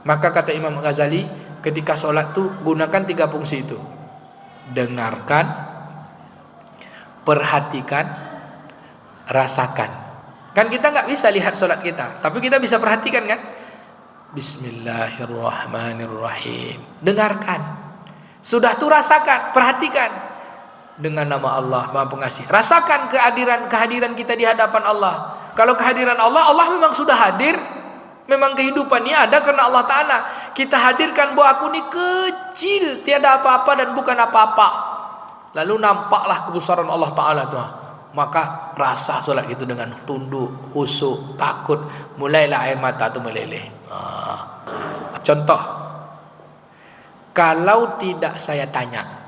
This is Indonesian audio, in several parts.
Maka kata Imam Ghazali, ketika sholat tuh gunakan 3 fungsi itu. Dengarkan, perhatikan, rasakan. Kan kita nggak bisa lihat sholat kita, tapi kita bisa perhatikan kan. Bismillahirrahmanirrahim. Dengarkan. Sudah tuh rasakan, perhatikan. Dengan nama Allah Maha Pengasih. Rasakan kehadiran kita di hadapan Allah. Kalau kehadiran Allah, Allah memang sudah hadir. Memang kehidupannya ada karena Allah Ta'ala. Kita hadirkan bahwa aku ini kecil, tiada apa-apa dan bukan apa-apa. Lalu nampaklah kebesaran Allah Ta'ala tuh. Maka rasa solat itu dengan tunduk, khusyuk, takut, mulailah air mata itu meleleh. Contoh, kalau tidak saya tanya,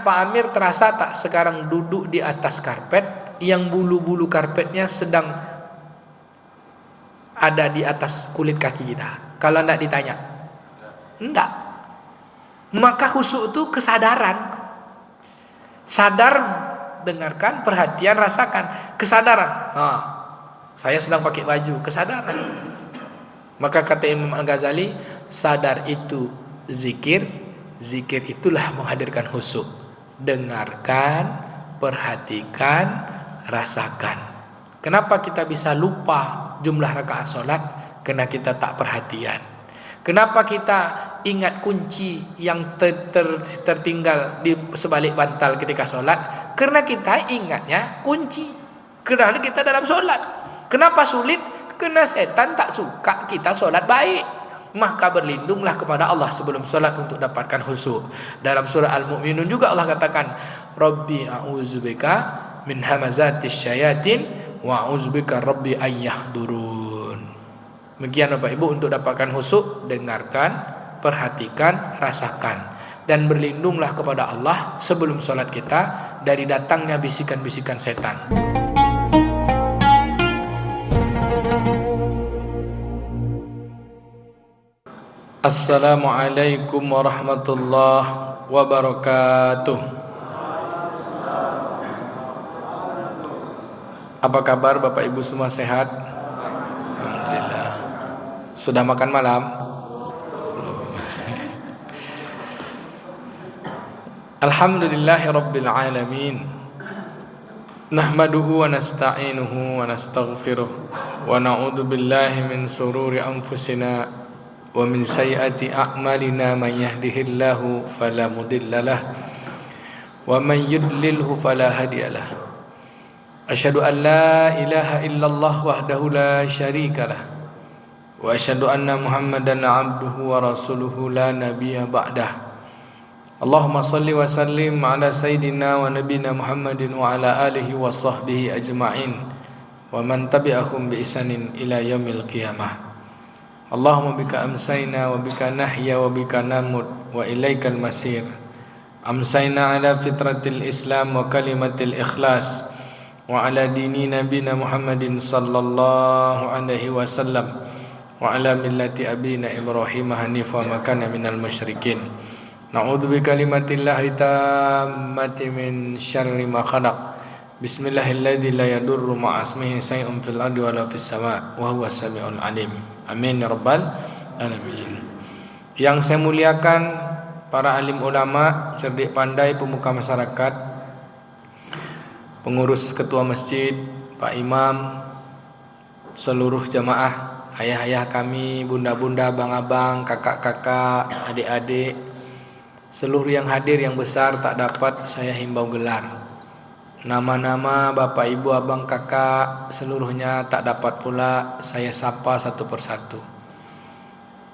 Pak Amir terasa tak sekarang duduk di atas karpet yang bulu-bulu karpetnya sedang ada di atas kulit kaki kita? Kalau tidak ditanya, enggak. Maka khusyuk itu kesadaran. Sadar, dengarkan, perhatian, rasakan. Kesadaran. Saya sedang pakai baju, kesadaran. Maka kata Imam Al-Ghazali, sadar itu zikir, zikir itulah menghadirkan khusyuk. Dengarkan, perhatikan, rasakan. Kenapa kita bisa lupa jumlah rakaat sholat? Karena kita tak perhatian. Kenapa kita ingat kunci yang tertinggal di sebalik bantal ketika sholat? Karena kita ingatnya kunci. Karena kita dalam sholat. Kenapa sulit? Karena setan tak suka kita sholat baik. Maka berlindunglah kepada Allah sebelum sholat untuk dapatkan khusyuk. Dalam surah Al-Mu'minun juga Allah katakan, Rabbi a'udzubika min hamazatis syayatin wa a'udzubika Rabbi ayyahdurun. Demikian Bapak Ibu, untuk dapatkan khusyuk, dengarkan, perhatikan, rasakan. Dan berlindunglah kepada Allah sebelum sholat kita dari datangnya bisikan-bisikan setan. Assalamualaikum warahmatullahi wabarakatuh. Apa kabar Bapak Ibu semua, sehat? Alhamdulillah. Sudah makan malam? Alhamdulillahirabbil alamin. Nahmaduhu wa nasta'inuhu wa nastaghfiruh wa na'udzu billahi min sururi anfusina wa min sayyiati a'malina, man yahdihillahu fala mudhillalah wa man yudlilhu fala hadiyalah. Asyhadu an la ilaha illallah wahdahu la syarikalah wa asyhadu anna Muhammadan abduhu wa rasuluhu la nabiyya ba'dah. Allahumma salli wa sallim ala sayyidina wa nabina Muhammadin wa ala alihi wa sahbihi ajma'in wa man tabi'ahum bi ihsanin ila yaumil qiyamah. Allahumma bika amsayna wa bika nahya wa bika namut wa ilaikal masir. Amsayna ala fitratil Islam wa kalimatil ikhlas wa ala dini nabina Muhammadin sallallahu alaihi wasallam wa ala millati abina Ibrahim hanifa wa makana minal musyrikin. Na'udzu bi kalimatillahi tammati min syarri ma khalaq. Bismillahilladzi la yadurru ma'asmihi shay'un fil ardi wa la fis sama' wa huwas samiul alim. Amin ya rabbal alamin. Yang saya muliakan para alim ulama, cerdik pandai, pemuka masyarakat, pengurus ketua masjid, Pak Imam, seluruh jamaah, ayah-ayah kami, bunda-bunda, abang-abang, kakak-kakak, adik-adik, seluruh yang hadir yang besar tak dapat saya himbau gelar. Nama-nama bapak, ibu, abang, kakak seluruhnya tak dapat pula saya sapa satu persatu.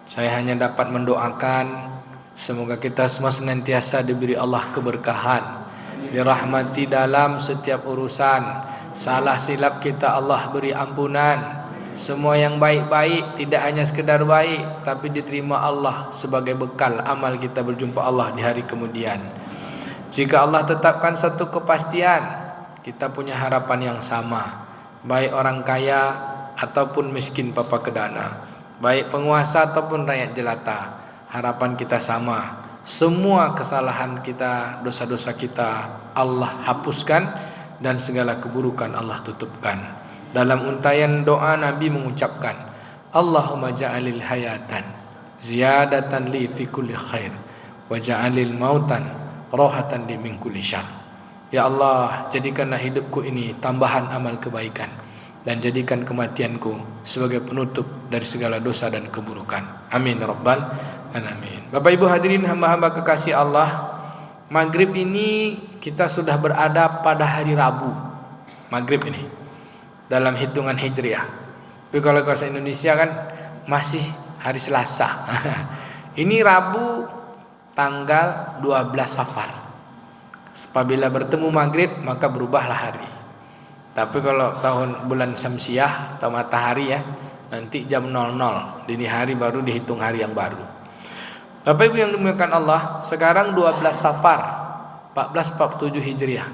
Saya hanya dapat mendoakan semoga kita semua senantiasa diberi Allah keberkahan, dirahmati dalam setiap urusan. Salah silap kita Allah beri ampunan. Semua yang baik-baik tidak hanya sekedar baik, tapi diterima Allah sebagai bekal amal kita berjumpa Allah di hari kemudian. Jika Allah tetapkan satu kepastian, kita punya harapan yang sama, baik orang kaya ataupun miskin papa kedana, baik penguasa ataupun rakyat jelata, harapan kita sama. Semua kesalahan kita, dosa-dosa kita Allah hapuskan dan segala keburukan Allah tutupkan. Dalam untayan doa Nabi mengucapkan, Allahumma ja'alil hayatan ziyadatan li fi kulli khair wa ja'alil mautan rohatan li min kulli syarr. Ya Allah, jadikanlah hidupku ini tambahan amal kebaikan dan jadikan kematianku sebagai penutup dari segala dosa dan keburukan. Amin rabbal alamin. Bapak Ibu hadirin hamba-hamba kekasih Allah, maghrib ini kita sudah berada pada hari Rabu. Maghrib ini dalam hitungan hijriah. Tapi kalau bahasa Indonesia kan masih hari Selasa. Ini Rabu tanggal 12 Safar. Apabila bertemu maghrib maka berubahlah hari. Tapi kalau tahun bulan Syamsiah atau matahari ya, nanti jam 00 dini hari baru dihitung hari yang baru. Bapak Ibu yang dimuliakan Allah, sekarang 12 Safar 1447 Hijriah.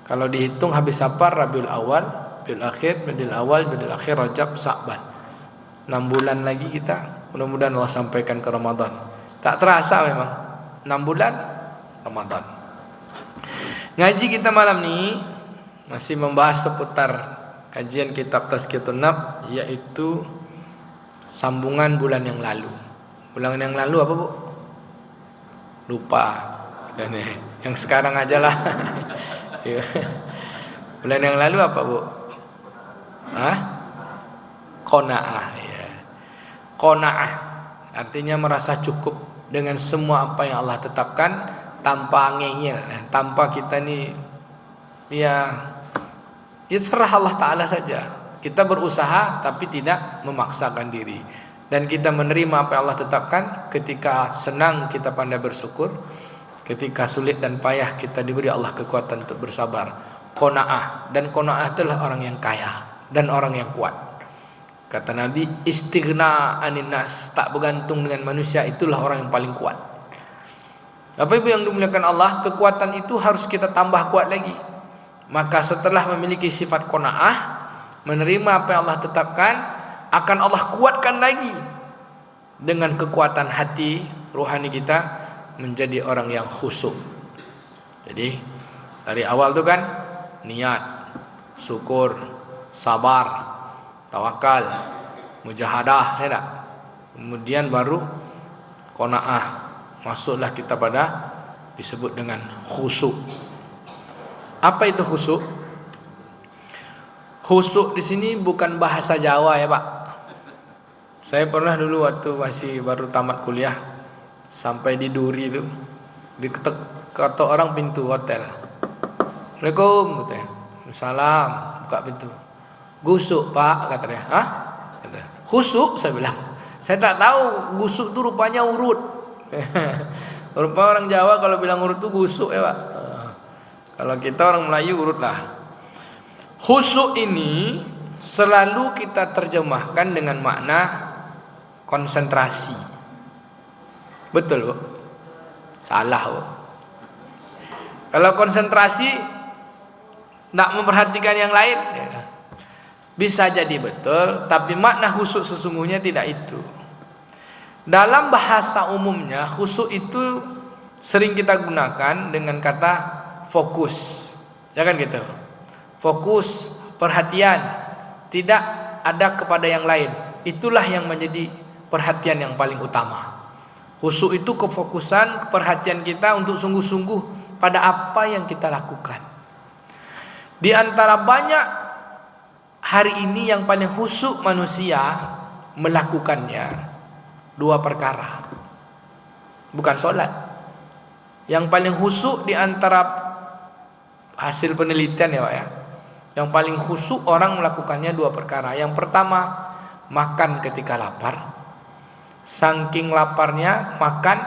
Kalau dihitung habis Safar, Rabiul Awal, Rabiul Akhir, Rabiul Awal, Rabiul Akhir, Rajab, Sa'ban. 6 bulan lagi kita, mudah-mudahan Allah sampaikan ke Ramadan. Tak terasa memang 6 bulan Ramadan. Ngaji kita malam ini masih membahas seputar kajian kitab Tazkiyatun Nafs, yaitu sambungan bulan yang lalu. Bulan yang lalu apa, Bu? Lupa. Yang sekarang aja lah. Bulan yang lalu apa, Bu? Qanaah ya. Qanaah artinya merasa cukup dengan semua apa yang Allah tetapkan, tanpa ngeyel, tanpa kita nih ya serah Allah Ta'ala saja. Kita berusaha tapi tidak memaksakan diri, dan kita menerima apa yang Allah tetapkan. Ketika senang kita pandai bersyukur, ketika sulit dan payah kita diberi Allah kekuatan untuk bersabar. Qanaah, dan qanaah itulah orang yang kaya dan orang yang kuat. Kata Nabi, istighna anin nas, tak bergantung dengan manusia, itulah orang yang paling kuat. Bapak Ibu yang dimuliakan Allah, kekuatan itu harus kita tambah kuat lagi. Maka setelah memiliki sifat qanaah, menerima apa yang Allah tetapkan, akan Allah kuatkan lagi dengan kekuatan hati rohani kita menjadi orang yang khusyuk. Jadi dari awal itu kan niat, syukur, sabar, tawakal, mujahadah, ya tak? Kemudian baru qanaah, masuklah kita pada disebut dengan khusyuk. Apa itu khusyuk? Khusyuk di sini bukan bahasa Jawa ya Pak. Saya pernah dulu waktu masih baru tamat kuliah, sampai di Duri itu diketok kata orang pintu hotel. Assalamualaikum katanya. Salam, buka pintu. Gusuk Pak katanya. Hah? Kata. Khusyuk saya bilang. Saya tak tahu gusuk itu rupanya urut. Rupa orang Jawa kalau bilang urut itu gusuk ya Pak. Kalau kita orang Melayu urut lah. Khusyuk ini selalu kita terjemahkan dengan makna konsentrasi. Betul Bu? Salah Bu. Kalau konsentrasi tidak memperhatikan yang lain ya, bisa jadi betul, tapi makna khusyuk sesungguhnya tidak itu. Dalam bahasa umumnya khusyuk itu sering kita gunakan dengan kata fokus, ya kan gitu. Fokus, perhatian, tidak ada kepada yang lain. Itulah yang menjadi perhatian yang paling utama. Khusyuk itu kefokusan, perhatian kita untuk sungguh-sungguh pada apa yang kita lakukan. Di antara banyak hari ini yang paling khusyuk manusia melakukannya 2 perkara. Bukan sholat. Yang paling khusyuk di antara hasil penelitian ya Pak ya, yang paling khusyuk orang melakukannya 2 perkara. Yang pertama, makan ketika lapar. Saking laparnya makan,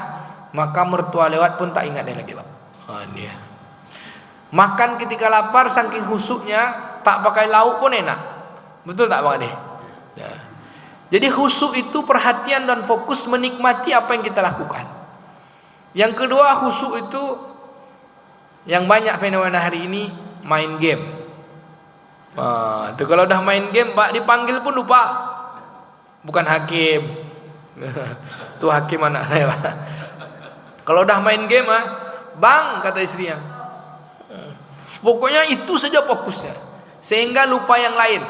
maka mertua lewat pun tak ingat dia lagi Pak. Dia makan ketika lapar, saking khusyuknya tak pakai lauk pun enak. Betul tak Bang Ade? Ya. Jadi khusyuk itu perhatian dan fokus menikmati apa yang kita lakukan. Yang kedua, khusyuk itu yang banyak fenomena hari ini, main game. Itu kalau udah main game Pak, dipanggil pun lupa. Bukan hakim. Itu hakim anak saya Pak. Kalau udah main game Bang, kata istrinya, pokoknya itu saja fokusnya, sehingga lupa yang lain.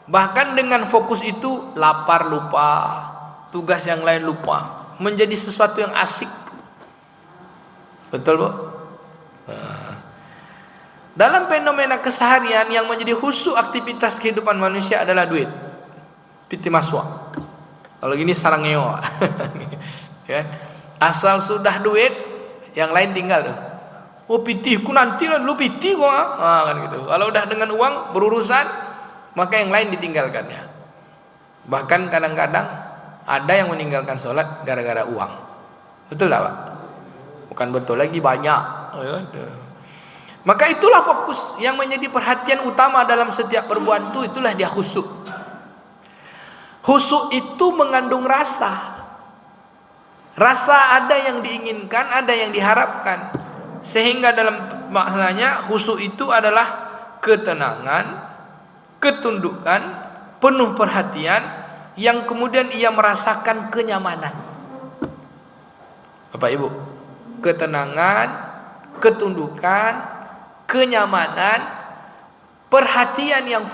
Bahkan dengan fokus itu lapar lupa, tugas yang lain lupa, menjadi sesuatu yang asik. Betul, Bu? Dalam fenomena keseharian yang menjadi khusyuk aktivitas kehidupan manusia adalah duit. Piti maswa. Kalau gini sarang ngewa. Ya. Asal sudah duit, yang lain tinggal tuh. Oh pitiku nanti lah dulu piti kok. Kan gitu. Kalau udah dengan uang berurusan, maka yang lain ditinggalkannya. Bahkan kadang-kadang ada yang meninggalkan sholat gara-gara uang. Betul tak, Pak? Bukan betul lagi, banyak. Maka itulah fokus yang menjadi perhatian utama dalam setiap perbuatan itu, itulah dia khusyuk. Khusyuk itu mengandung rasa. Rasa ada yang diinginkan, ada yang diharapkan. Sehingga dalam maknanya khusyuk itu adalah ketenangan, ketundukan, penuh perhatian, yang kemudian ia merasakan kenyamanan. Bapak Ibu, ketenangan, ketundukan, kenyamanan, perhatian yang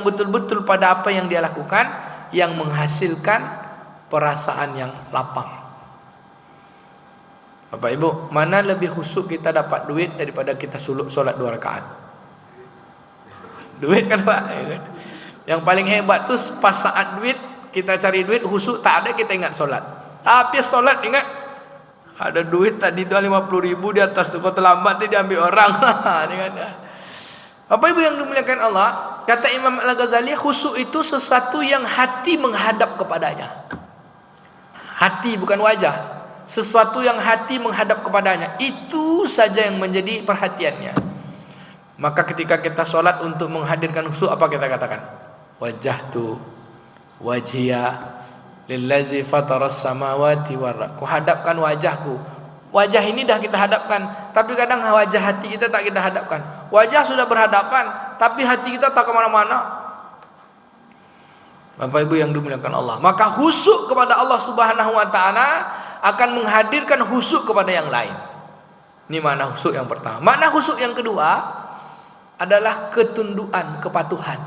betul-betul pada apa yang dia lakukan, yang menghasilkan perasaan yang lapang. Bapak Ibu, mana lebih khusyuk kita dapat duit daripada kita solat 2 rakaat? Duit kan, Pak? Yang paling hebat tuh pas saat duit, kita cari duit, khusyuk tak ada, kita ingat solat. Tapi solat ingat, ada duit tadi tuh 50.000 di atas tuh, kau terlambat tuh diambil orang. Bapak Ibu yang dimuliakan Allah, kata Imam Al-Ghazali, khusyuk itu sesuatu yang hati menghadap kepadanya. Hati bukan wajah. Sesuatu yang hati menghadap kepadanya, itu saja yang menjadi perhatiannya. Maka ketika kita sholat untuk menghadirkan khusyuk, apa kita katakan? Wajjahtu wajhiya lillazi fataras samawati wal. Kuhadapkan wajahku. Wajah ini dah kita hadapkan, tapi kadang wajah hati kita tak kita hadapkan. Wajah sudah berhadapan, tapi hati kita tak kemana-mana. Bapak Ibu yang dimuliakan Allah, maka khusyuk kepada Allah Subhanahu wa Ta'ala akan menghadirkan khusyuk kepada yang lain. Ini makna khusyuk yang pertama. Makna khusyuk yang kedua adalah ketundukan, kepatuhan.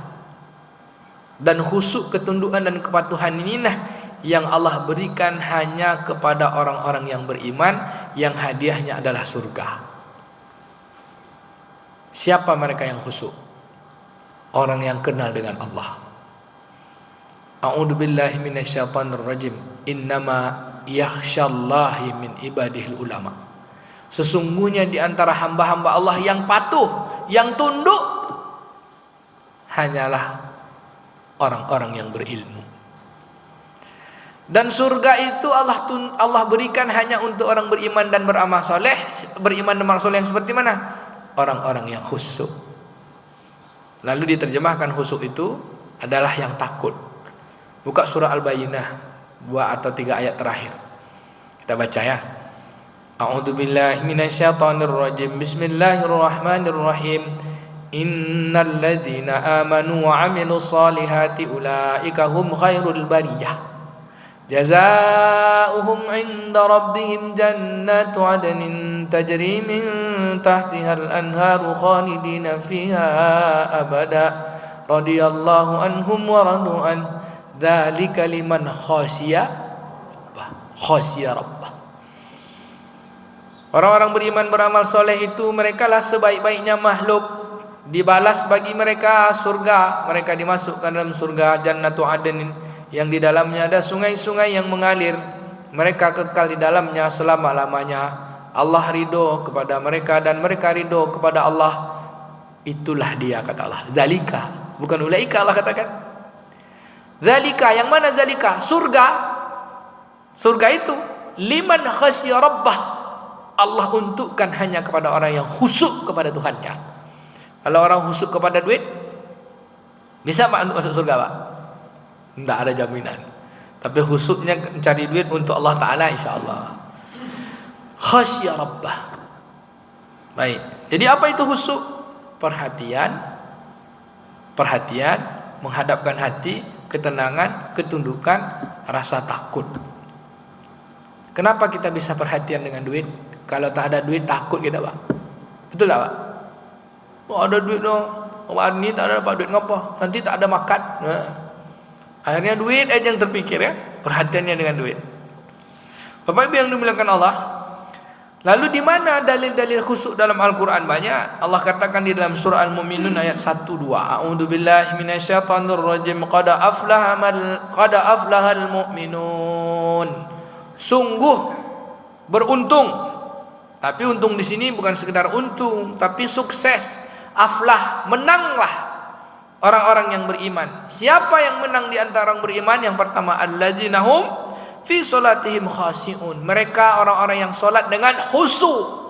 Dan khusyuk, ketundukan dan kepatuhan inilah yang Allah berikan hanya kepada orang-orang yang beriman, yang hadiahnya adalah surga. Siapa mereka yang khusyuk? Orang yang kenal dengan Allah. A'udzubillahi minasyaitonir rajim. Innama yakhsyallahi min ibadihil ulama. Sesungguhnya di antara hamba-hamba Allah yang patuh, yang tunduk, hanyalah orang-orang yang berilmu. Dan surga itu Allah berikan hanya untuk orang beriman dan beramal soleh. Beriman dan beramal soleh yang seperti mana? Orang-orang yang khusyuk. Lalu diterjemahkan khusyuk itu adalah yang takut. Buka surah Al-Bayyinah 2 atau 3 ayat terakhir. Kita baca ya. A'udzubillahi minasyaitonir rajim. Bismillahirrahmanirrahim. Innal ladzina amanu wa 'amilus solihati ulaika hum khairul bariyah. Jazaohum 'inda rabbihim jannatu 'adnin tajri min tahtihal anharu khalidina fiha abada. Radhiyallahu anhum wa radu an. Dzalika liman khasyiya rabbah. Orang-orang beriman beramal soleh itu merekalah sebaik-baiknya makhluk. Dibalas bagi mereka surga. Mereka dimasukkan dalam surga Jannatu Adnin, yang di dalamnya ada sungai-sungai yang mengalir. Mereka kekal di dalamnya selama-lamanya. Allah ridho kepada mereka dan mereka ridho kepada Allah. Itulah dia, kata Allah. Zalika, bukan ulaika Allah katakan. Zalika, yang mana zalika? Surga. Surga itu liman khasya rabbah. Allah untukkan hanya kepada orang yang khusyuk kepada Tuhannya. Kalau orang khusyuk kepada duit, bisa Pak untuk masuk surga, Pak? Tidak ada jaminan. Tapi khusyuknya mencari duit untuk Allah Ta'ala, insyaAllah. Khasya rabbah. Baik. Jadi apa itu khusyuk? Perhatian, menghadapkan hati, ketenangan, ketundukan, rasa takut. Kenapa kita bisa perhatian dengan duit? Kalau tak ada duit takut kita, Pak. Betul tak, Pak? Oh, ada duit dong. Wah, ni tak ada dapat duit ngapa? Nanti tak ada makan. Akhirnya duit aja yang terpikir ya. Perhatiannya dengan duit. Bapak Ibu yang dimuliakan Allah. Lalu di mana dalil-dalil khusyuk dalam Al-Qur'an? Banyak. Allah katakan di dalam surah Al-Mu'minun ayat 1 2. A'udzubillahi minasyaitonir rajim. Qad aflahal mu'minun. Sungguh beruntung. Tapi untung di sini bukan sekedar untung, tapi sukses. Aflah, menanglah orang-orang yang beriman. Siapa yang menang di antara orang beriman? Yang pertama, allazina hum fi salatihim khashi'un. Mereka orang-orang yang solat dengan khusyuk.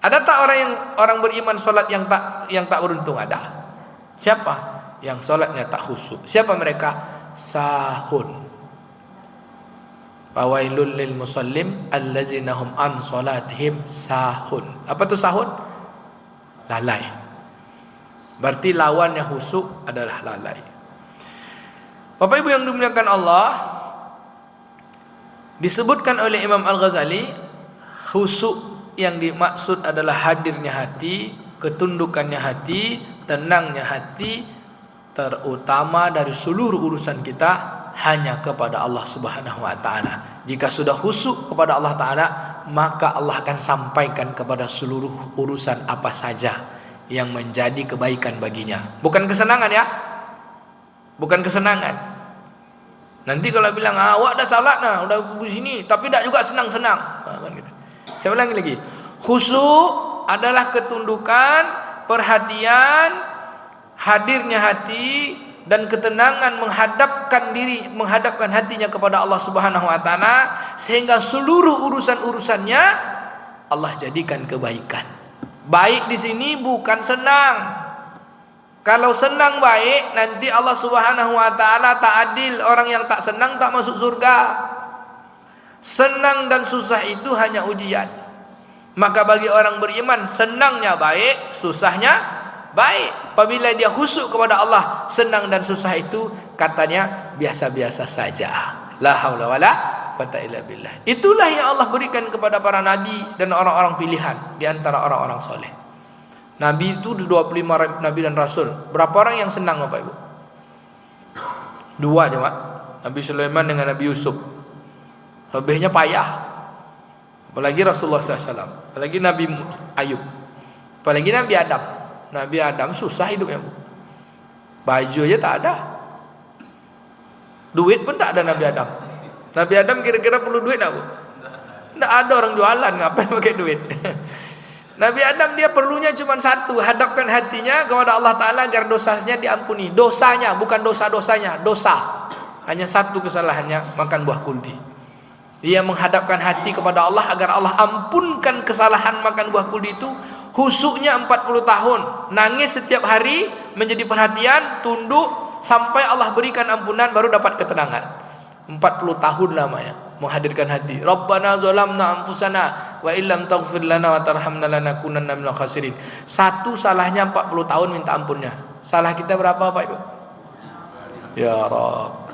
Ada tak orang beriman solat yang tak beruntung? Ada. Siapa? Yang solatnya tak khusyuk. Siapa mereka? Sahun. Fawailul lil musallim allazina hum an salatihim sahun. Apa tu sahun? Lalai. Berarti lawannya khusyuk adalah lalai. Bapak Ibu yang dimuliakan Allah, disebutkan oleh Imam Al-Ghazali, khusyuk yang dimaksud adalah hadirnya hati, ketundukannya hati, tenangnya hati, terutama dari seluruh urusan kita hanya kepada Allah Subhanahu wa taala. Jika sudah khusyuk kepada Allah taala, maka Allah akan sampaikan kepada seluruh urusan apa saja yang menjadi kebaikan baginya. Bukan kesenangan ya. Bukan kesenangan. Nanti kalau bilang awak dah salat nah, udah di sini, tapi tak juga senang-senang. Kan gitu. Saya ulangi lagi. Khusyuk adalah ketundukan, perhatian, hadirnya hati dan ketenangan menghadapkan hatinya kepada Allah Subhanahu wa taala sehingga seluruh urusan-urusannya Allah jadikan kebaikan. Baik di sini bukan senang. Kalau senang baik, nanti Allah Subhanahu wa taala tak adil, orang yang tak senang tak masuk surga. Senang dan susah itu hanya ujian. Maka bagi orang beriman, senangnya baik, susahnya baik. Apabila dia khusyuk kepada Allah, senang dan susah itu katanya biasa-biasa saja. La haula wala quwata illa billah. Itulah yang Allah berikan kepada para nabi dan orang-orang pilihan di antara orang-orang soleh. Nabi itu 25 nabi dan rasul. Berapa orang yang senang Bapak Ibu? 2 aja, Pak. Nabi Sulaiman dengan Nabi Yusuf. Lebihnya payah. Apalagi Rasulullah SAW. Apalagi Nabi Ayub. Apalagi Nabi Adam. Nabi Adam susah hidupnya, Bu. Baju aja tak ada. Duit pun tak ada Nabi Adam. Nabi Adam kira-kira perlu duit tak, Bu? Tak ada orang jualan, ngapain pakai duit? Nabi Adam dia perlunya cuma satu, hadapkan hatinya kepada Allah Ta'ala agar dosanya diampuni. Dosanya, bukan dosa-dosanya, dosa. Hanya satu kesalahannya, makan buah kuldi. Dia menghadapkan hati kepada Allah agar Allah ampunkan kesalahan makan buah kuldi itu. Khusyuknya 40 tahun, nangis setiap hari, menjadi perhatian, tunduk, sampai Allah berikan ampunan baru dapat ketenangan. 40 tahun lamanya menghadirkan hati. Rabbana zalamna anfusana wa illam taghfir lana wa tarhamna lanakunanna minal khasirin. Satu salahnya 40 tahun minta ampunnya. Salah kita berapa Pak Ibu? Ya Rabb.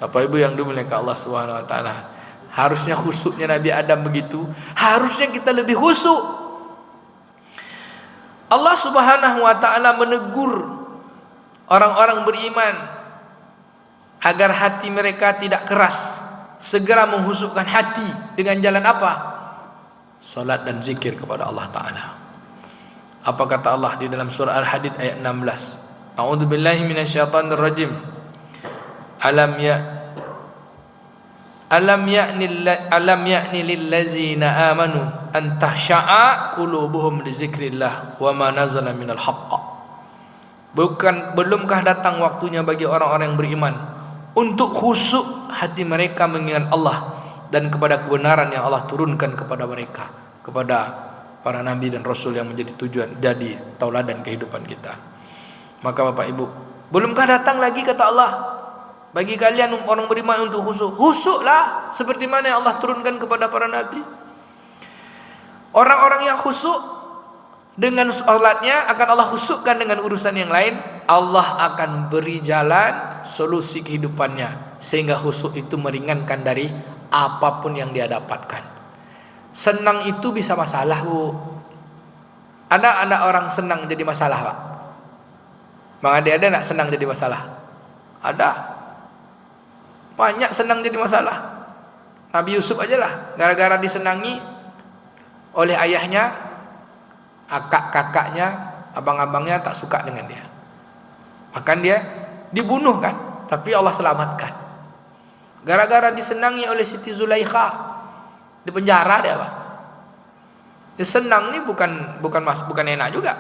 Bapak Ibu yang dimuliakan Allah Subhanahu wa taala. Harusnya khusyuknya Nabi Adam begitu. Harusnya kita lebih khusyuk. Allah Subhanahu wa taala menegur orang-orang beriman agar hati mereka tidak keras. Segera menghusyukkan hati dengan jalan apa? Salat dan zikir kepada Allah Ta'ala. Apa kata Allah di dalam surah Al-Hadid ayat 16? A'udzubillahi minasyaitonir rajim. Alam ya'ni lillazina amanu an tahsha'a qulubuhum li zikrillah wa ma nazala minal haqq. Belumkah datang waktunya bagi orang-orang yang beriman untuk khusyuk hati mereka mengingat Allah dan kepada kebenaran yang Allah turunkan kepada mereka, kepada para nabi dan rasul yang menjadi tujuan, jadi tauladan kehidupan kita. Maka Bapak Ibu, belumkah datang lagi kata Allah bagi kalian orang beriman untuk khusyuk? Khusyuklah seperti mana yang Allah turunkan kepada para nabi. Orang-orang yang khusyuk dengan salatnya akan Allah khusyukkan dengan urusan yang lain. Allah akan beri jalan solusi kehidupannya sehingga khusyuk itu meringankan dari apapun yang dia dapatkan. Senang itu bisa masalah, Bu. Ada orang senang jadi masalah, Pak. Bang Ade ada nak senang jadi masalah? Ada. Banyak senang jadi masalah. Nabi Yusuf aja lah, gara-gara disenangi oleh ayahnya, kakaknya, abang-abangnya tak suka dengan dia. Bahkan dia dibunuh kan, tapi Allah selamatkan. Gara-gara disenangi oleh Siti Zulaikha, di penjara dia, Pak. Dia senang nih bukan enak juga.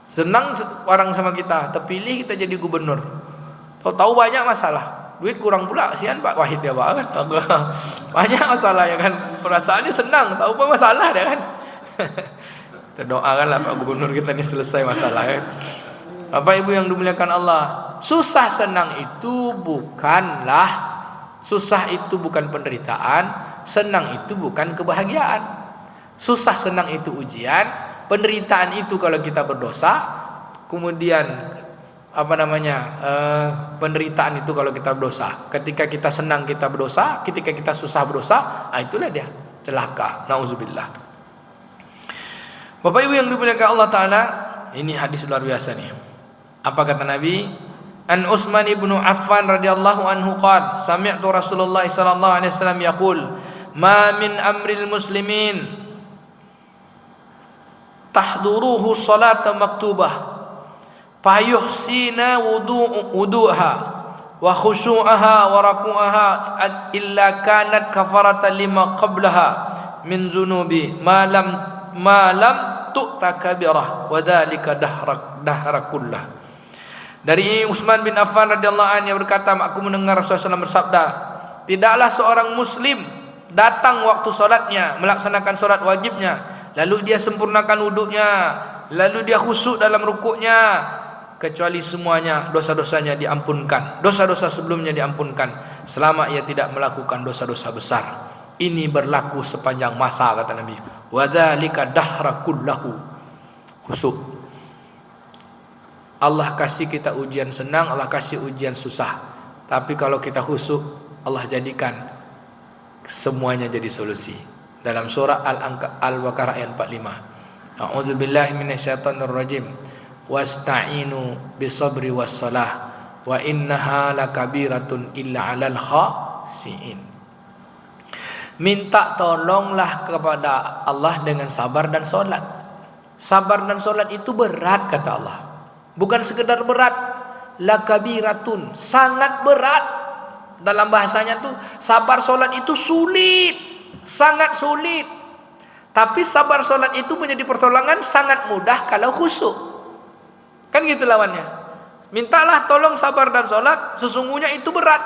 Senang orang sama kita, terpilih kita jadi gubernur. Tahu banyak masalah. Duit kurang pula, kasihan Pak Wahid dia Pak kan. Banyak masalah ya kan. Perasaannya senang, tahu apa masalah dia kan. Kita doakanlah Pak Gubernur kita ini selesai masalah ya. Bapak Ibu yang dimuliakan Allah, susah senang itu bukan penderitaan, senang itu bukan kebahagiaan. Susah senang itu ujian, penderitaan itu kalau kita berdosa, kemudian penderitaan itu kalau kita berdosa. Ketika kita senang kita berdosa, ketika kita susah berdosa, itulah dia celaka. Nauzubillah. Bapak Ibu yang dimuliakan Allah Ta'ala, ini hadis luar biasa nih. Apa kata Nabi? An Utsman ibnu Affan radhiyallahu anhu qala sami'tu Rasulullah sallallahu alaihi wasallam yaqul ma min amril muslimin tahduruhu salata maktubah fayuhsina wudu'ha wa khusyu'aha wa raku'aha illa kanat kafaratan lima qablaha min zunubi ma lam tu'ta kabirah wa dhalika dahra kullah. Dari Utsman bin Affan radhiyallahu anhu yang berkata, aku mendengar Rasulullah SAW bersabda, tidaklah seorang muslim datang waktu solatnya, melaksanakan solat wajibnya, lalu dia sempurnakan wuduknya, lalu dia khusyuk dalam rukuknya, kecuali semuanya dosa-dosanya diampunkan, dosa-dosa sebelumnya diampunkan, selama ia tidak melakukan dosa-dosa besar. Ini berlaku sepanjang masa, kata Nabi. Wadzalika dahra kullahu. Khusyuk. Allah kasih kita ujian senang, Allah kasih ujian susah. Tapi kalau kita khusyuk, Allah jadikan semuanya jadi solusi. Dalam surah Al-Baqarah ayat 45. A'udzubillahi minasyaitonir rajim. Wasta'inu bisabri wassalah wa innaha lakabiratun illa 'alal khashiin. Minta tolonglah kepada Allah dengan sabar dan solat. Sabar dan solat itu berat, kata Allah. Bukan sekedar berat, lakabiratun, sangat berat. Dalam bahasanya tuh sabar solat itu sulit, sangat sulit. Tapi sabar solat itu menjadi pertolongan sangat mudah kalau khusyuk. Kan gitu lawannya. Mintalah tolong sabar dan solat, sesungguhnya itu berat,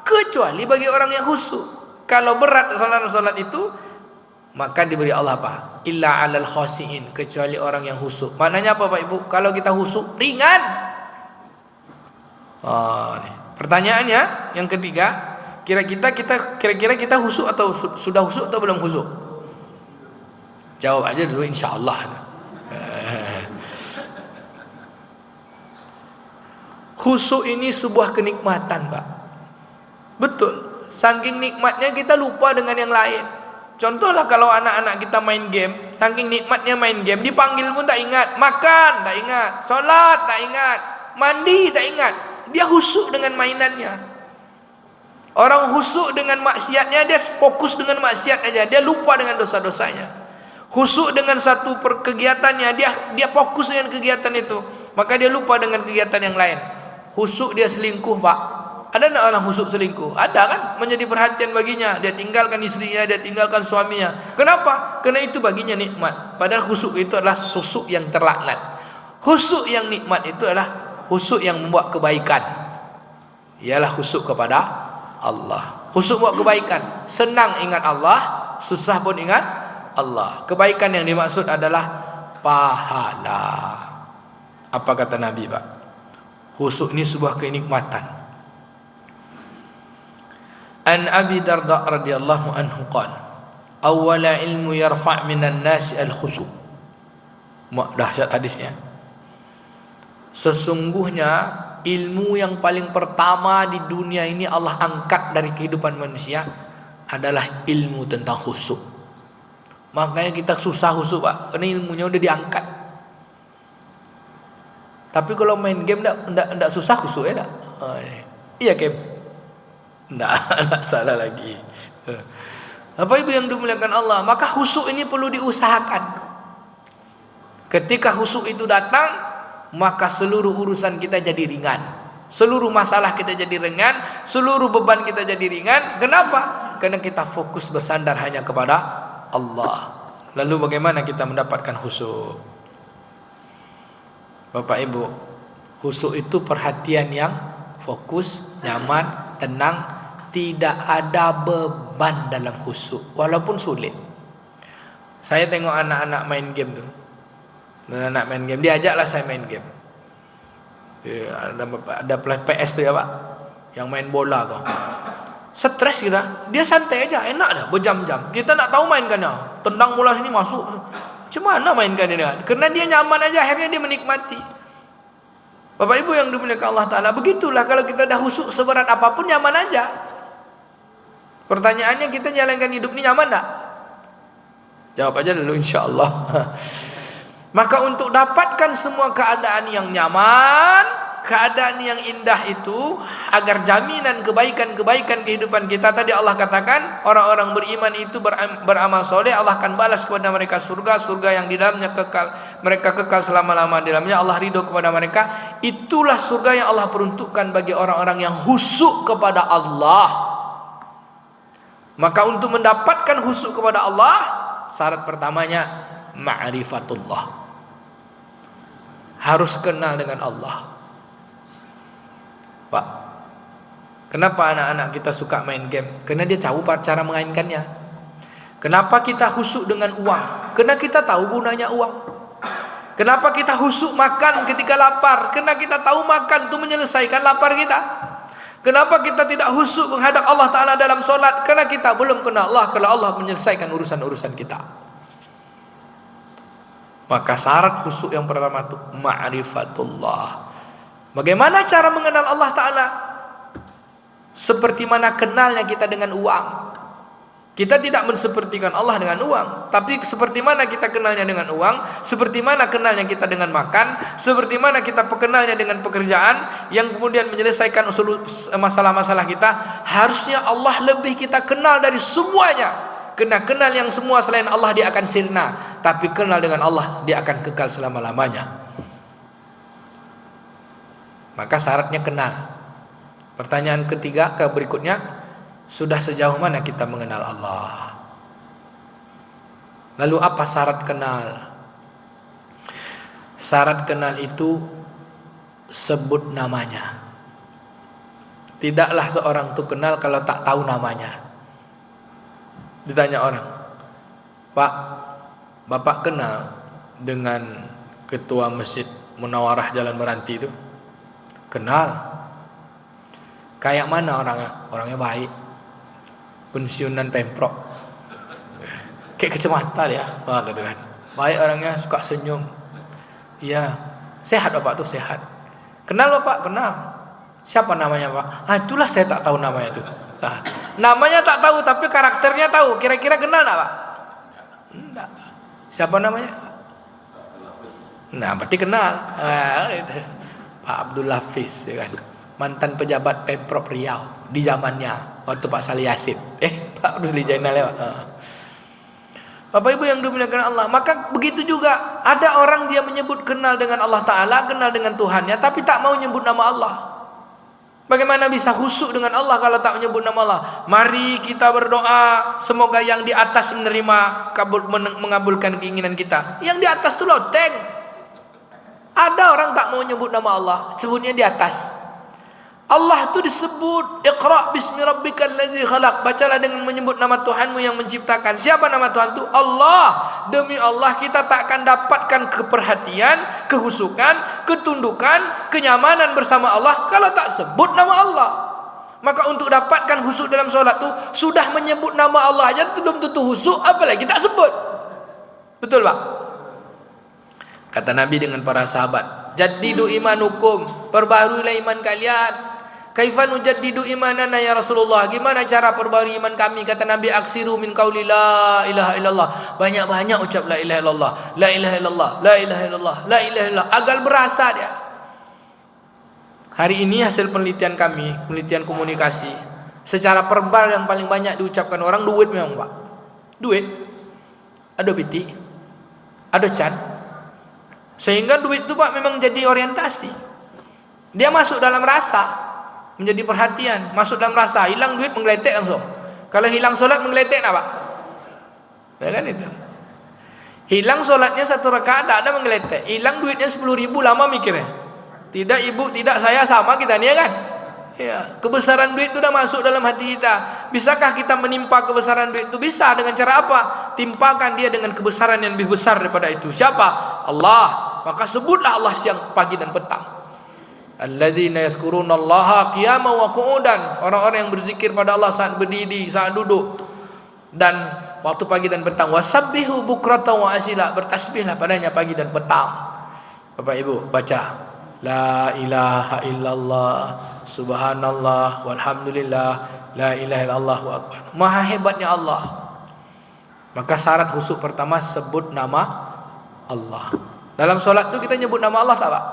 kecuali bagi orang yang khusyuk. Kalau berat solat itu, maka diberi Allah apa? Illa 'alal khashiin, kecuali orang yang khusyuk. Maknanya apa Pak Ibu? Kalau kita khusyuk ringan. Nih. Pertanyaannya yang ketiga, kira-kira kita khusyuk atau sudah khusyuk atau belum khusyuk? Jawab aja dulu insyaallah. Khusyuk ini sebuah kenikmatan, Pak. Betul. Saking nikmatnya kita lupa dengan yang lain. Contohlah kalau anak-anak kita main game, saking nikmatnya main game, dipanggil pun tak ingat, makan tak ingat, solat tak ingat, mandi tak ingat. Dia khusyuk dengan mainannya. Orang khusyuk dengan maksiatnya, dia fokus dengan maksiat aja, dia lupa dengan dosa-dosanya. Khusyuk dengan satu kegiatannya, dia fokus dengan kegiatan itu, maka dia lupa dengan kegiatan yang lain. Khusyuk dia selingkuh, Pak. Ada tak orang khusyuk selingkuh? Ada kan? Menjadi perhatian baginya. Dia tinggalkan istrinya, dia tinggalkan suaminya. Kenapa? Karena itu baginya nikmat. Padahal khusyuk itu adalah khusyuk yang terlaknat. Khusyuk yang nikmat itu adalah khusyuk yang membuat kebaikan. Ialah khusyuk kepada Allah. Khusyuk buat kebaikan. Senang ingat Allah, susah pun ingat Allah. Kebaikan yang dimaksud adalah pahala. Apa kata Nabi, Pak? Khusyuk ini sebuah kenikmatan. An Abi Darda radhiyallahu anhu qala awwala ilmu yarfa' minan nasi al-khusyu'. Dahsyat hadisnya. Sesungguhnya ilmu yang paling pertama di dunia ini Allah angkat dari kehidupan manusia adalah ilmu tentang khusyuk. Makanya kita susah khusyuk, Pak, karena ilmunya udah diangkat. Tapi kalau main game ndak susah khusyuk ya tak? Iya game. Ndak salah lagi. Bapak Ibu yang dimuliakan Allah, maka khusyuk ini perlu diusahakan. Ketika khusyuk itu datang, maka seluruh urusan kita jadi ringan. Seluruh masalah kita jadi ringan, seluruh beban kita jadi ringan. Kenapa? Karena kita fokus bersandar hanya kepada Allah. Lalu bagaimana kita mendapatkan khusyuk? Bapak Ibu, khusyuk itu perhatian yang fokus, nyaman, tenang, tidak ada beban dalam khusyuk, walaupun sulit. Saya tengok anak-anak main game tuh. Anak main game, diajaklah saya main game. Ada PS tuh ya Pak, yang main bola kau. Stres kita, dia santai aja, enak dah berjam-jam. Kita nak tahu mainkannya, tendang bola sini masuk. Cuma mainkan dia? Karena dia nyaman aja, akhirnya dia menikmati. Bapak Ibu yang dimuliakan Allah Ta'ala, begitulah kalau kita dah khusyuk seberat apapun nyaman aja. Pertanyaannya, kita jalankan hidup ini nyaman tak? Jawab aja dulu insyaAllah. Maka untuk dapatkan semua keadaan yang nyaman, keadaan yang indah itu, agar jaminan kebaikan-kebaikan kehidupan kita, tadi Allah katakan orang-orang beriman itu beramal soleh, Allah akan balas kepada mereka surga yang di dalamnya kekal, mereka kekal selama-lama di dalamnya, Allah ridho kepada mereka. Itulah surga yang Allah peruntukkan bagi orang-orang yang khusyuk kepada Allah. Maka untuk mendapatkan khusyuk kepada Allah, syarat pertamanya ma'rifatullah, harus kenal dengan Allah. Pak, kenapa anak-anak kita suka main game? Karena dia tahu cara memainkannya. Kenapa kita khusyuk dengan uang? Karena kita tahu gunanya uang. Kenapa kita khusyuk makan ketika lapar? Karena kita tahu makan itu menyelesaikan lapar kita. Kenapa kita tidak khusyuk menghadap Allah Ta'ala dalam solat? Karena kita belum kenal Allah, kalau Allah menyelesaikan urusan-urusan kita. Maka syarat khusyuk yang pertama itu ma'rifatullah. Bagaimana cara mengenal Allah Ta'ala? Seperti mana kenalnya kita dengan uang. Kita tidak mensepertikan Allah dengan uang, tapi seperti mana kita kenalnya dengan uang, seperti mana kenalnya kita dengan makan, seperti mana kita kenalnya dengan pekerjaan yang kemudian menyelesaikan masalah-masalah kita. Harusnya Allah lebih kita kenal dari semuanya. Kena kenal yang semua selain Allah dia akan sirna, tapi kenal dengan Allah dia akan kekal selama-lamanya. Maka syaratnya kenal. Pertanyaan ketiga berikutnya, sudah sejauh mana kita mengenal Allah? Lalu apa syarat kenal? Syarat kenal itu sebut namanya. Tidaklah seorang itu kenal kalau tak tahu namanya. Ditanya orang, Pak, Bapak kenal dengan ketua masjid Munawarah Jalan Meranti itu? Kenal. Kayak mana orangnya? Orangnya baik, pensiunan Pemprov, kayak kacamata dia, gitu kan. Baik orangnya, suka senyum. Iya, sehat Bapak tuh, sehat. Kenal Bapak? Kenal. Siapa namanya Pak? Itulah saya tak tahu namanya itu. Nah, namanya tak tahu, tapi karakternya tahu. Kira-kira kenal enggak Pak? Enggak. Siapa namanya? Nah, berarti kenal. Itu. Pak Abdul Hafiz, ya kan? Mantan pejabat Pemprov Riau di zamannya waktu Pak Salih Yasin. Pak Rusli Jainal lewat. Bapak Ibu yang dimuliakan Allah, maka begitu juga ada orang dia menyebut kenal dengan Allah Ta'ala, kenal dengan Tuhannya, tapi tak mau nyebut nama Allah. Bagaimana bisa khusyuk dengan Allah kalau tak menyebut nama Allah? Mari kita berdoa, semoga yang di atas menerima, mengabulkan keinginan kita. Yang di atas itu loteng. Ada orang tak mau nyebut nama Allah, sebutnya di atas. Allah itu disebut Iqra bismi rabbikal ladzi khalaq. Bacalah dengan menyebut nama Tuhanmu yang menciptakan. Siapa nama Tuhan itu? Allah. Demi Allah kita tak akan dapatkan keperhatian, kehusukan, ketundukan, kenyamanan bersama Allah kalau tak sebut nama Allah. Maka untuk dapatkan husuk dalam solat itu, sudah menyebut nama Allah aja belum tentu husuk, apalagi tak sebut. Betul Pak? Kata Nabi dengan para sahabat, jaddidu imanukum, perbaharuilah iman kalian. Kaifan ujaddidu imanana ya Rasulullah? Gimana cara perbarui iman kami? Kata Nabi, aksiru min qauli la ilaha illallah. Banyak-banyak ucap la ilaha illallah, la ilaha illallah, la ilaha illallah, la ilaha illallah. Agar berasa dia. Hari ini hasil penelitian kami, penelitian komunikasi, secara verbal yang paling banyak diucapkan orang duit memang Pak. Duit. Ada piti, ada can. Sehingga duit itu Pak memang jadi orientasi. Dia masuk dalam rasa, menjadi perhatian, masuk dalam rasa. Hilang duit menggeletek langsung. Kalau hilang solat menggeletek apa? Ya kan itu. Hilang solatnya 1 rakaat tak ada menggeletek. Hilang duitnya 10.000 lama mikirnya. Tidak ibu, tidak saya, sama kita nih ya kan? Ya, kebesaran duit itu sudah masuk dalam hati kita. Bisakah kita menimpa kebesaran duit itu? Bisa. Dengan cara apa? Timpakan dia dengan kebesaran yang lebih besar daripada itu. Siapa? Allah. Maka sebutlah Allah siang, pagi dan petang. Alladzina yazkurunallaha qiyaman wa qu'udan. Orang-orang yang berzikir pada Allah saat berdiri, saat duduk, dan waktu pagi dan petang. Wasabbihu bukratan wa asila. Bertasbihlah padanya pagi dan petang. Bapak Ibu baca La ilaha illallah subhanallah walhamdulillah la ilaha illallah wa akbar. Maha hebatnya Allah. Maka syarat khusyuk pertama sebut nama Allah. Dalam solat itu kita nyebut nama Allah tak Pak?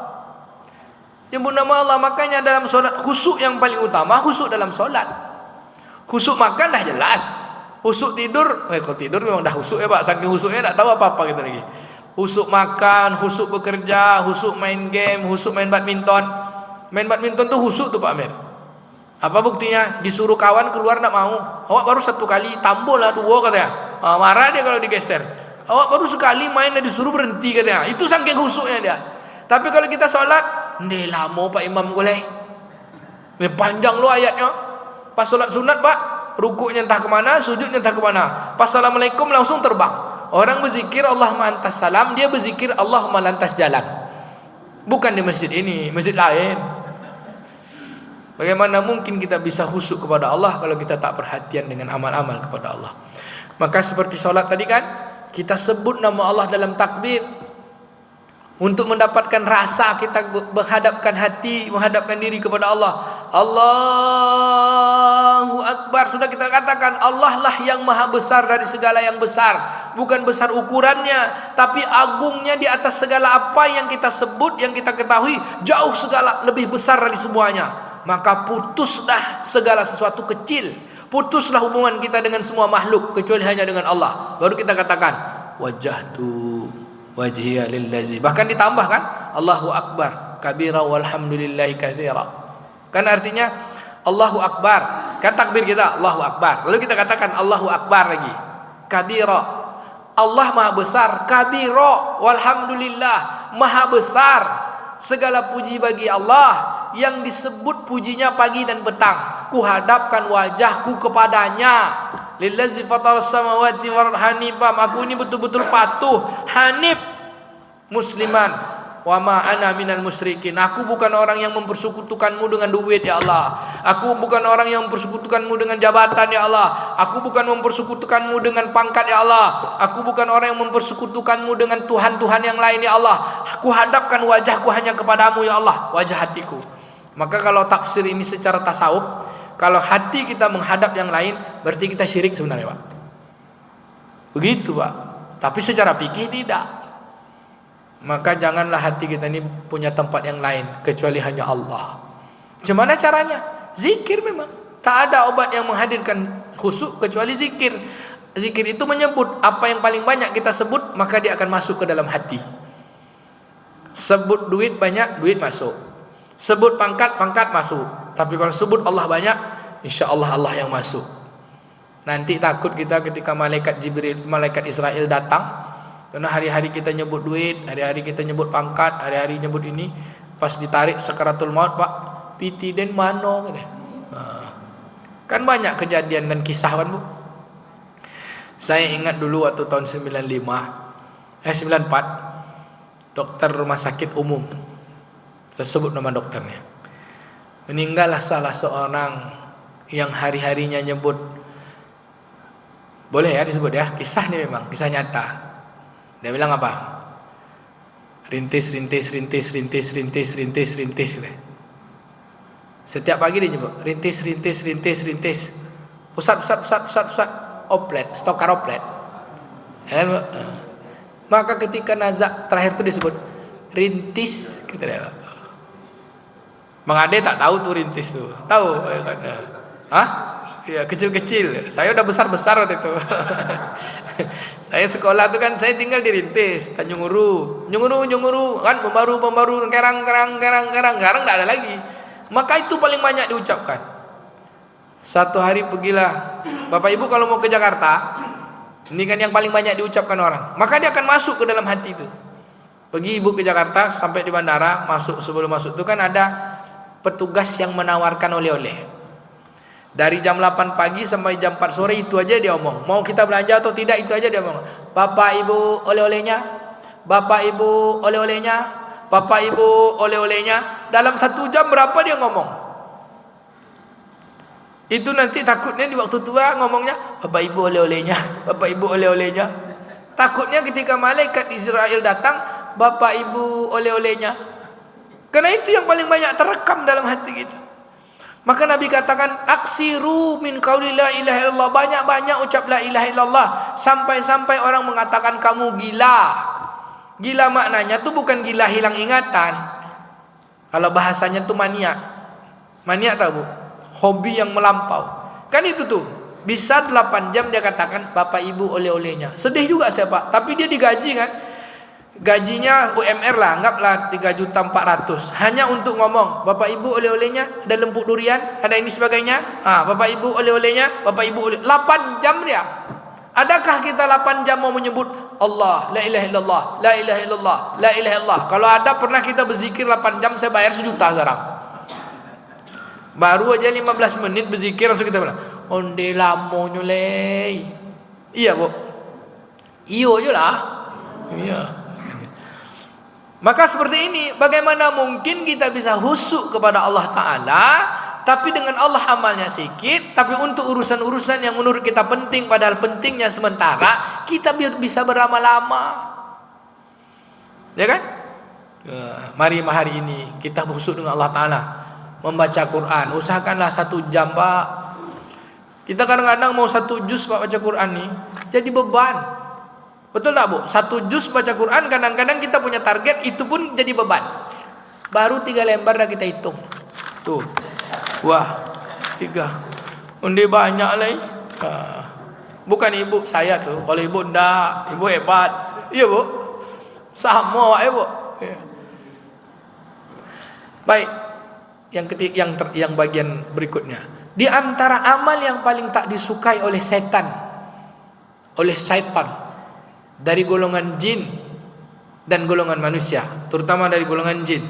Nyebut nama Allah. Makanya dalam solat khusyuk yang paling utama khusyuk dalam solat. Khusyuk makan dah jelas. Khusyuk tidur, kalau tidur memang dah khusyuk ya Pak. Saking khusyuknya tak tahu apa-apa kita lagi. Khusyuk makan, khusyuk bekerja, khusyuk main game, khusyuk main badminton. Main badminton tuh khusyuk tuh Pak Amir. Apa buktinya? Disuruh kawan keluar tak mau. Awak baru 1 kali, tambah lah 2 katanya. Marah dia kalau digeser. Awak baru sekali main dan disuruh berhenti katanya. Itu saking khusyuknya dia. Tapi kalau kita sholat, ndeh lama Pak Imam boleh. Panjang lo ayatnya. Pas sholat sunat Pak, rukuknya entah kemana, sujudnya entah kemana. Pas assalamualaikum langsung terbang. Orang berzikir Allahumma antas salam, dia berzikir Allahumma lantas jalan. Bukan di masjid ini, masjid lain. Bagaimana mungkin kita bisa khusyuk kepada Allah kalau kita tak perhatian dengan amal-amal kepada Allah? Maka seperti sholat tadi kan, kita sebut nama Allah dalam takbir. Untuk mendapatkan rasa kita menghadapkan hati, menghadapkan diri kepada Allah. Allahu Akbar. Sudah kita katakan Allah lah yang maha besar dari segala yang besar. Bukan besar ukurannya, tapi agungnya di atas segala apa yang kita sebut, yang kita ketahui. Jauh segala lebih besar dari semuanya. Maka putuslah segala sesuatu kecil. Putuslah hubungan kita dengan semua makhluk kecuali hanya dengan Allah. Baru kita katakan wajjahtu wajhiya lillazi. Bahkan ditambahkan Allahu Akbar kabira walhamdulillahi katsira. Kan artinya Allahu Akbar. Kan takbir kita Allahu Akbar. Lalu kita katakan Allahu Akbar lagi. Kabira. Allah maha besar. Kabira walhamdulillah. Maha besar. Segala puji bagi Allah yang disebut pujinya pagi dan petang. Kuhadapkan wajahku kepadanya. Lillazi fataras samawati wal hanifam. Aku ini betul-betul patuh, hanif, musliman. Wa ma ana minal musyrikin. Aku bukan orang yang mempersekutukanmu dengan duit ya Allah. Aku bukan orang yang mempersekutukanmu dengan jabatan ya Allah. Aku bukan mempersekutukanmu dengan pangkat ya Allah. Aku bukan orang yang mempersekutukanmu dengan tuhan-tuhan yang lain ya Allah. Aku hadapkan wajahku hanya kepadamu ya Allah, wajah hatiku. Maka kalau tafsir ini secara tasawuf, kalau hati kita menghadap yang lain, berarti kita syirik sebenarnya Pak. Begitu Pak. Tapi secara fikih tidak. Maka janganlah hati kita ini punya tempat yang lain kecuali hanya Allah. Gimana caranya? Zikir memang. Tak ada obat yang menghadirkan khusyuk kecuali zikir. Zikir itu menyebut apa yang paling banyak kita sebut, maka dia akan masuk ke dalam hati. Sebut duit banyak, duit masuk. Sebut pangkat, pangkat masuk. Tapi kalau sebut Allah banyak, insya Allah Allah yang masuk. Nanti takut kita ketika malaikat Jibril, malaikat Israel datang, karena hari-hari kita nyebut duit, hari-hari kita nyebut pangkat, hari-hari nyebut ini, pas ditarik sakaratul maut Pak, piti den mano gitu. Kan banyak kejadian dan kisah kan Bu. Saya ingat dulu waktu tahun 94, dokter rumah sakit umum, saya sebut nama dokternya, meninggallah salah seorang yang hari-harinya nyebut, boleh ya disebut ya, kisah ini memang kisah nyata. Dia bilang apa? Rintis, rintis, rintis, rintis, rintis, rintis, rintis gitu. Setiap pagi dia nyebut rintis, rintis, rintis, rintis. Pusat, pusat, pusat, pusat, pusat. Oplet, stokar oplet. Maka ketika nazak terakhir itu disebut rintis, gitu ya. Bang Ade tak tahu tuh rintis tuh. Tahu ya kan? Hah? Ya kecil-kecil. Saya udah besar-besar waktu itu. Saya sekolah tuh kan saya tinggal di Rintis, Tanjung Uru. Nyunguru kan pembaru kerang sekarang enggak ada lagi. Maka itu paling banyak diucapkan. Satu hari pergilah Bapak Ibu kalau mau ke Jakarta, ini kan yang paling banyak diucapkan orang. Maka dia akan masuk ke dalam hati itu. Pergi Ibu ke Jakarta sampai di bandara, sebelum masuk itu kan ada petugas yang menawarkan oleh-oleh. Dari jam 8 pagi sampai jam 4 sore itu aja dia omong. Mau kita belanja atau tidak itu aja dia omong. Bapak Ibu oleh-olehnya. Bapak Ibu oleh-olehnya. Bapak Ibu oleh-olehnya. Dalam 1 jam berapa dia ngomong? Itu nanti takutnya di waktu tua ngomongnya Bapak Ibu oleh-olehnya. Bapak Ibu oleh-olehnya. Takutnya ketika malaikat Israel datang, Bapak Ibu oleh-olehnya. Karena itu yang paling banyak terekam dalam hati kita. Maka Nabi katakan aksiru min qauli la ilaha illallah, banyak-banyak ucap la ilaha illallah sampai-sampai orang mengatakan kamu gila. Gila maknanya tuh bukan gila hilang ingatan. Kalau bahasanya tuh maniak. Maniak tahu Bu? Hobi yang melampau. Kan itu tuh. Bisa 8 jam dia katakan Bapak Ibu oleh-olehnya. Sedih juga saya Pak, tapi dia digaji kan. Gajinya UMR lah, anggaplah 3.400.000 hanya untuk ngomong Bapak Ibu oleh-olehnya, ada lempuk durian, ada ini sebagainya. Bapak Ibu oleh-olehnya, Bapak Ibu oleh 8 jam dia. Adakah kita 8 jam mau menyebut Allah, la ilaha illallah, la ilaha illallah, la ilaha illallah? Kalau ada pernah kita berzikir 8 jam saya bayar 1 juta sekarang. Baru aja 15 menit berzikir langsung kita bilang, onde lamo nyolei. Iya, Bu. Iyo aja lah. Iya. Maka seperti ini, bagaimana mungkin kita bisa husuk kepada Allah Ta'ala, tapi dengan Allah amalnya sedikit, tapi untuk urusan-urusan yang menurut kita penting, padahal pentingnya sementara, kita bisa berlama-lama. Ya kan? Mari hari ini kita husuk dengan Allah Ta'ala, membaca Quran, usahakanlah 1 jam Pak. Kita kadang-kadang mau 1 juz Pak baca Quran nih, jadi beban. Betul tak Bu? 1 juz baca Quran kadang-kadang kita punya target, itu pun jadi beban. Baru 3 lembar dah kita hitung. Tuh. Wah, 3. Undi banyak lah. Bukan ibu saya tuh. Kalau ibu enggak, ibu hebat. Iya Bu. Sama ya Bu. Ya. Baik. Yang bagian berikutnya. Di antara amal yang paling tak disukai oleh setan, dari golongan jin dan golongan manusia, terutama dari golongan jin,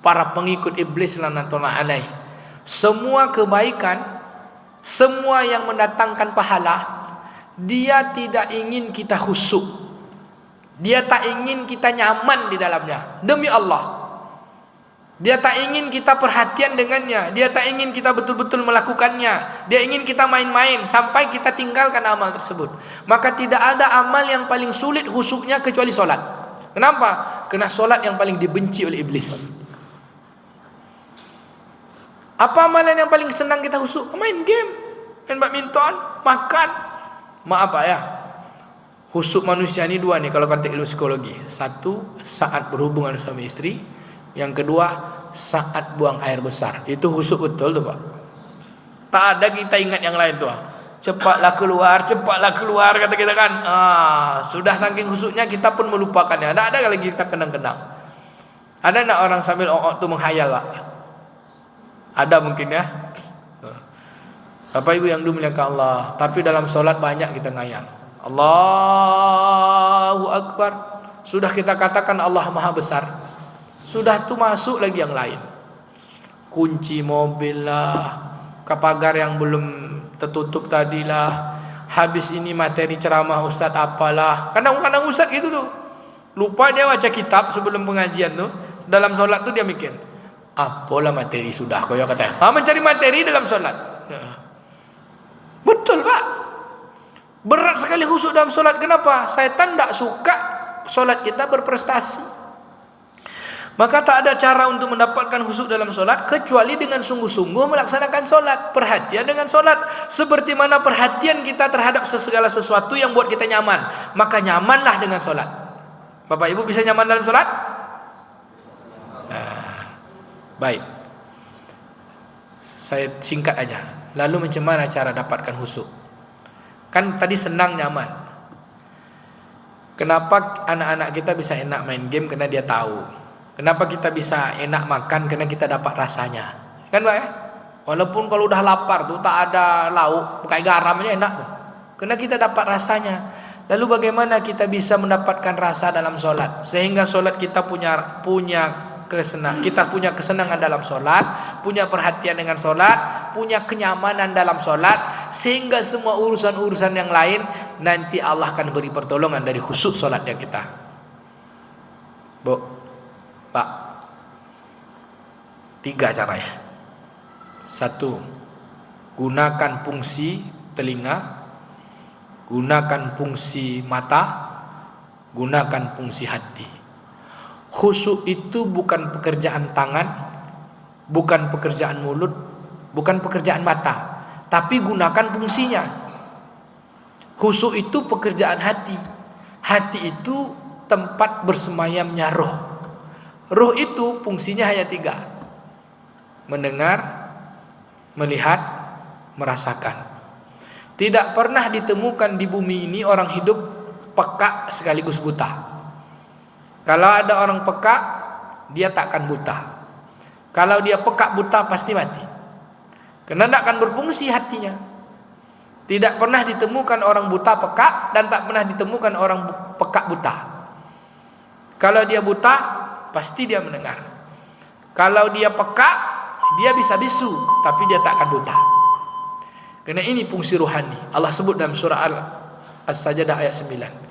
para pengikut iblis laknatullah alaih, semua kebaikan, semua yang mendatangkan pahala, dia tidak ingin kita khusyuk, dia tak ingin kita nyaman di dalamnya. Demi Allah, dia tak ingin kita perhatian dengannya, dia tak ingin kita betul-betul melakukannya, dia ingin kita main-main sampai kita tinggalkan amal tersebut. Maka tidak ada amal yang paling sulit khusyuknya kecuali solat. Kenapa? Karena solat yang paling dibenci oleh iblis. Apa amalan yang paling senang kita khusyuk? Main game, main badminton, makan. Maaf Pak ya, khusyuk manusia ini 2 nih kalau konteks ilmu psikologi. 1, saat berhubungan suami istri. Yang kedua, saat buang air besar. Itu khusyuk betul tuh Pak. Tak ada kita ingat yang lain tuh. Cepatlah keluar kata kita kan. Sudah saking khusyuknya kita pun melupakannya. Tak ada lagi kita kenang-kenang. Ada nak orang sambil tuh menghayal Pak? Ada mungkin ya. Bapak Ibu yang dimuliakan Allah, tapi dalam solat banyak kita ngayal. Allahu Akbar. Sudah kita katakan Allah Maha Besar. Sudah tuh masuk lagi yang lain. Kunci mobil lah, pagar yang belum tertutup tadi lah. Habis ini materi ceramah Ustaz apalah. Kadang-kadang Ustaz gitu tuh. Lupa dia baca kitab sebelum pengajian tuh. Dalam solat tuh dia mikir, apalah materi sudah kau ya katanya. Mencari materi dalam solat. Betul Pak. Berat sekali khusyuk dalam solat. Kenapa? Setan tak suka solat kita berprestasi. Maka tak ada cara untuk mendapatkan khusyuk dalam solat kecuali dengan sungguh-sungguh melaksanakan solat. Perhatian dengan solat, seperti mana perhatian kita terhadap segala sesuatu yang buat kita nyaman, maka nyamanlah dengan solat. Bapak Ibu bisa nyaman dalam solat? Baik. Saya singkat aja. Lalu macam mana cara dapatkan khusyuk? Kan tadi senang, nyaman. Kenapa anak-anak kita bisa enak main game? Karena dia tahu. Kenapa kita bisa enak makan? Karena kita dapat rasanya. Kan Pak ya? Walaupun kalau udah lapar tuh tak ada lauk, pakai garam aja enak tuh. Karena kita dapat rasanya. Lalu bagaimana kita bisa mendapatkan rasa dalam solat? Sehingga solat kita punya kesenangan. Kita punya kesenangan dalam solat, punya perhatian dengan solat, punya kenyamanan dalam solat, sehingga semua urusan-urusan yang lain nanti Allah akan beri pertolongan dari khusyuk solatnya kita. Bu, Pak, 3 caranya. 1, gunakan fungsi telinga, gunakan fungsi mata, gunakan fungsi hati. Khusyuk itu bukan pekerjaan tangan, bukan pekerjaan mulut, bukan pekerjaan mata, tapi gunakan fungsinya. Khusyuk itu pekerjaan hati. Hati itu tempat bersemayamnya roh. Roh itu fungsinya hanya 3. Mendengar, melihat, merasakan. Tidak pernah ditemukan di bumi ini orang hidup peka sekaligus buta. Kalau ada orang peka, dia tak akan buta. Kalau dia peka buta pasti mati. Karena tidak akan berfungsi hatinya. Tidak pernah ditemukan orang buta peka dan tak pernah ditemukan orang peka buta. Kalau dia buta, pasti dia mendengar. Kalau dia peka, dia bisa bisu, tapi dia tak akan buta. Karena ini fungsi ruhani. Allah sebut dalam surah As-Sajdah ayat 9.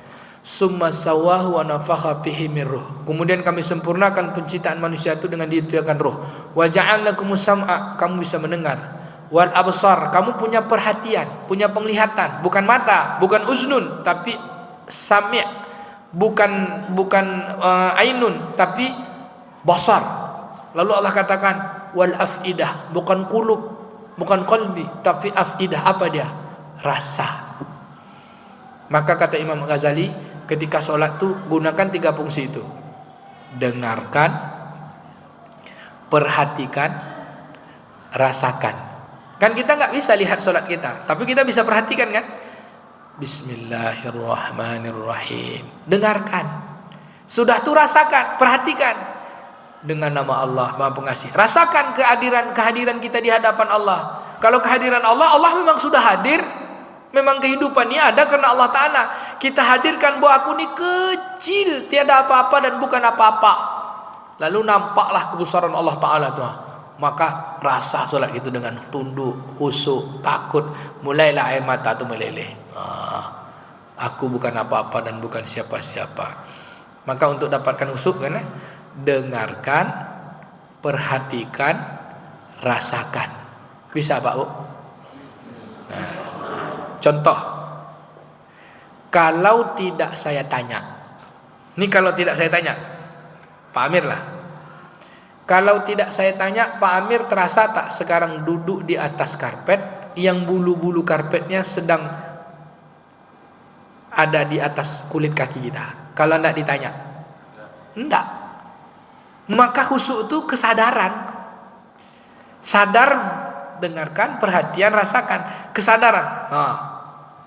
Summa sawahu wa nafakha fihi min ruh. Kemudian kami sempurnakan penciptaan manusia itu dengan ditiupkan roh. Wa ja'alnakumus sam'a, kamu bisa mendengar. Wal absar, kamu punya perhatian, punya penglihatan, bukan mata, bukan uznun, tapi sami', bukan ainun, tapi basar. Lalu Allah katakan wal afidah, bukan qulub, bukan qalbi, tapi afidah. Apa dia? Rasa. Maka kata Imam Ghazali, ketika sholat tuh gunakan 3 fungsi itu. Dengarkan, perhatikan, rasakan. Kan kita nggak bisa lihat sholat kita, tapi kita bisa perhatikan kan? Bismillahirrahmanirrahim. Dengarkan. Sudah tuh rasakan, perhatikan. Dengan nama Allah Maha Pengasih. Rasakan kehadiran kita di hadapan Allah. Kalau kehadiran Allah, Allah memang sudah hadir. Memang kehidupan ini ada karena Allah Ta'ala. Kita hadirkan bahwa aku ini kecil, tiada apa-apa dan bukan apa-apa. Lalu nampaklah kebesaran Allah Ta'ala tuh. Maka rasa solat itu dengan tunduk, khusyuk, takut. Mulailah air mata itu meleleh. Aku bukan apa-apa dan bukan siapa-siapa. Maka untuk dapatkan khusyuk kan, dengarkan, perhatikan, rasakan. Bisa Pak Bu? Nah, contoh, kalau tidak saya tanya, ini kalau tidak saya tanya, Pak Amir lah. Kalau tidak saya tanya, Pak Amir terasa tak sekarang duduk di atas karpet yang bulu-bulu karpetnya sedang ada di atas kulit kaki kita? Kalau tidak ditanya, enggak. Maka khusyuk itu kesadaran. Sadar, dengarkan, perhatian, rasakan. Kesadaran.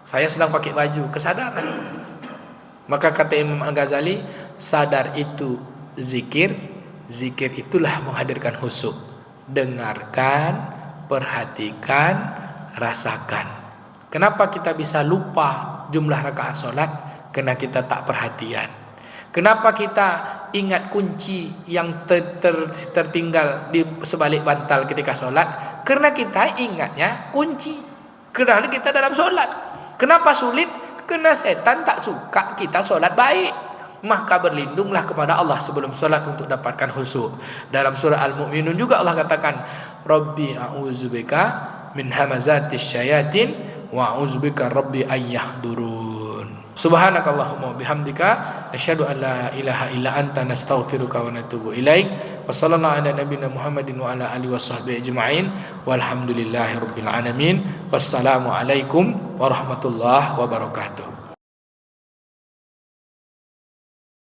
Saya sedang pakai baju, kesadaran. Maka kata Imam Al-Ghazali, sadar itu zikir, zikir itulah menghadirkan khusyuk. Dengarkan, perhatikan, rasakan. Kenapa kita bisa lupa jumlah rakaat sholat? Karena kita tak perhatian. Kenapa kita ingat kunci yang tertinggal di sebalik bantal ketika sholat? Karena kita ingatnya kunci. Karena kita dalam sholat. Kenapa sulit? Karena setan tak suka kita sholat baik. Maka berlindunglah kepada Allah sebelum sholat untuk dapatkan khusyuk. Dalam surah Al-Mu'minun juga Allah katakan, Rabbi a'udzubika min hamazatis syayatin wa a'udzubika Rabbi ayyahdurun. Subhanakallahumma bihamdika asyhadu an la ilaha illa anta nastaghfiruka wa natubu ilaik. Wa sallallahu ala nabiyyina Muhammadin wa ala alihi washabbihi ajma'in. Walhamdulillahirabbil alamin. Wassalamu alaikum warahmatullahi wabarakatuh.